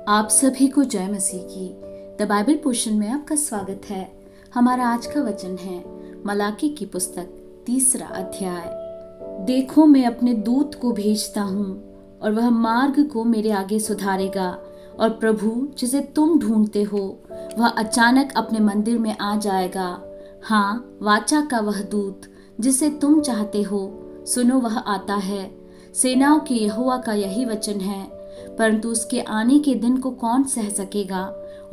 आप सभी को जय मसीह की द बाइबल पोर्शन में आपका स्वागत है। हमारा आज का वचन है मलाकी की पुस्तक 3 अध्याय। देखो, मैं अपने दूत को भेजता हूँ और वह मार्ग को मेरे आगे सुधारेगा। और प्रभु जिसे तुम ढूंढते हो वह अचानक अपने मंदिर में आ जाएगा। हाँ, वाचा का वह दूत जिसे तुम चाहते हो, सुनो, वह आता है। सेनाओं के यहोवा का यही वचन है। परंतु उसके आने के दिन को कौन सह सकेगा,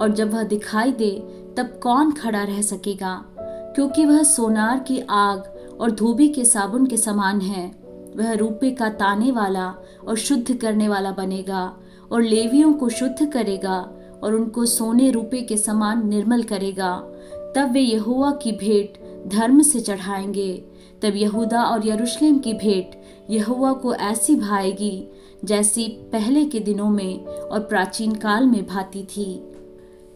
और जब वह दिखाई दे तब कौन खड़ा रह सकेगा। क्योंकि वह सोनार की आग और धोबी के साबुन के समान है। वह रूपे का ताने वाला और शुद्ध करने वाला बनेगा, और लेवियों को शुद्ध करेगा और उनको सोने रूपे के समान निर्मल करेगा। तब वे यहोवा की भेंट धर्म से चढ़ाएंगे। तब यहूदा और यरूशलेम की भेंट यहोवा को ऐसी भाएगी जैसी पहले के दिनों में और प्राचीन काल में भाती थी।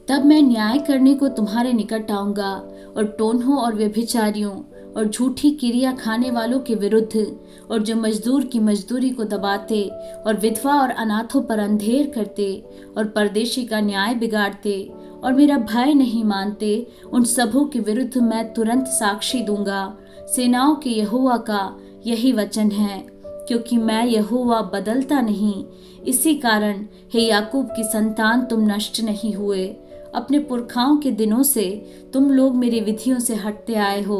तब मैं न्याय करने को तुम्हारे निकट आऊंगा, और टोन्हों और व्यभिचारियों और झूठी क्रिया खाने वालों के विरुद्ध, और जो मजदूर की मजदूरी को दबाते और विधवा और अनाथों पर अंधेर करते और परदेशी का न्याय बिगाड़ते और मेरा भय नहीं मानते, उन सबों के विरुद्ध मैं तुरंत साक्षी दूंगा। सेनाओं के यहोवा का यही वचन है। क्योंकि मैं यहोवा बदलता नहीं, इसी कारण हे याकूब की संतान, तुम नष्ट नहीं हुए। अपने पुरखाओं के दिनों से तुम लोग मेरी विधियों से हटते आए हो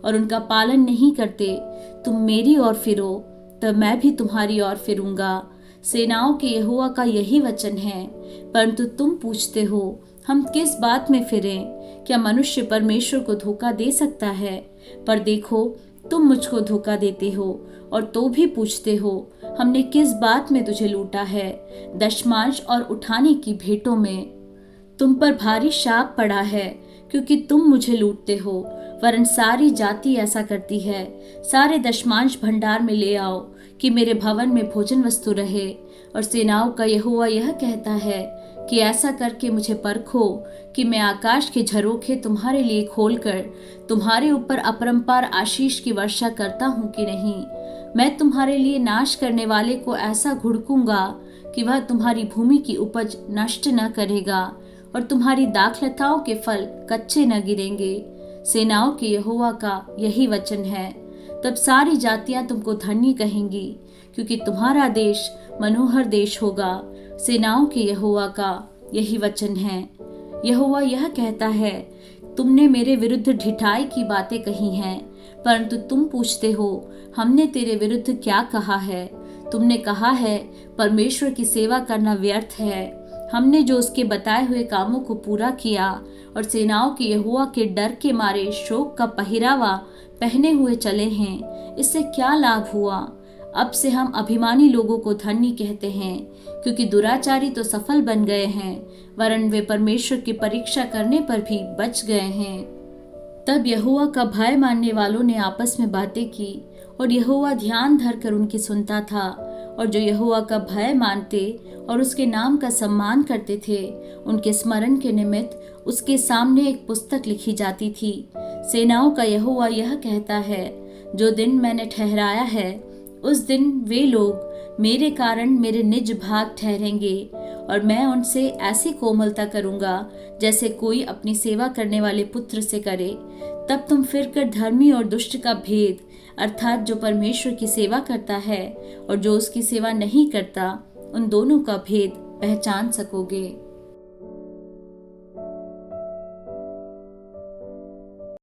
और उनका पालन नहीं करते। तुम मेरी ओर फिरो, तब मैं भी तुम्हारी ओर फिरूंगा। सेनाओं के यहोवा का यही वचन है। परंतु तुम पूछते हो, हम किस बात में फिरें? क्या मनुष्य परमेश्वर को धोखा दे सकता है? पर देखो, तुम मुझको धोखा देते हो और तो भी पूछते हो, हमने किस बात में तुझे लूटा है? दशमांश और उठाने की भेंटों में तुम पर भारी शाप पड़ा है, क्योंकि तुम मुझे लूटते हो। वरन सारी जाति ऐसा करती है। सारे दशमांश भंडार में ले आओ कि मेरे भवन में भोजन वस्तु रहे। और सेनाओं का यहोवा यह कहता है कि ऐसा करके मुझे परखो कि मैं आकाश के झरोखे तुम्हारे लिए खोलकर तुम्हारे ऊपर अपरंपार आशीष की वर्षा करता हूँ कि नहीं। मैं तुम्हारे लिए नाश करने वाले को ऐसा घुड़कूंगा कि वह तुम्हारी भूमि की उपज नष्ट न करेगा, और तुम्हारी दाखलताओं के फल कच्चे न गिरेंगे। सेनाओं के यहोवा का यही वचन है। तब सारी जातियां तुमको धन्य कहेंगी, क्योंकि तुम्हारा देश मनोहर देश होगा। सेनाओं के यहोवा का यही वचन है। यहोवा यह कहता है, तुमने मेरे विरुद्ध ढिठाई की बातें कही हैं, परंतु तुम पूछते हो, हमने तेरे विरुद्ध क्या कहा है? तुमने कहा है, परमेश्वर की सेवा करना व्यर्थ है। हमने जो उसके बताए हुए कामों को पूरा किया और सेनाओं के यहोवा के डर के मारे शोक का पहिरावा पहने हुए चले हैं, इससे क्या लाभ हुआ? अब से हम अभिमानी लोगों को धन्य कहते हैं, क्योंकि दुराचारी तो सफल बन गए हैं, वरन वे परमेश्वर की परीक्षा करने पर भी बच गए हैं। तब यहोवा का भय मानने वालों ने आपस में बातें की, और यहोवा ध्यान धरकर उनकी सुनता था। और जो यहोवा का भय मानते और उसके नाम का सम्मान करते थे, उनके स्मरण के निमित्त उसके सामने एक पुस्तक लिखी जाती थी। सेनाओं का यहोवा यह कहता है, जो दिन मैंने ठहराया है, उस दिन वे लोग मेरे कारण मेरे निज भाग ठहरेंगे, और मैं उनसे ऐसी कोमलता करूंगा जैसे कोई अपनी सेवा करने वाले पुत्र से करे। तब तुम फिरकर धर्मी और दुष्ट का भेद, अर्थात जो परमेश्वर की सेवा करता है और जो उसकी सेवा नहीं करता, उन दोनों का भेद पहचान सकोगे।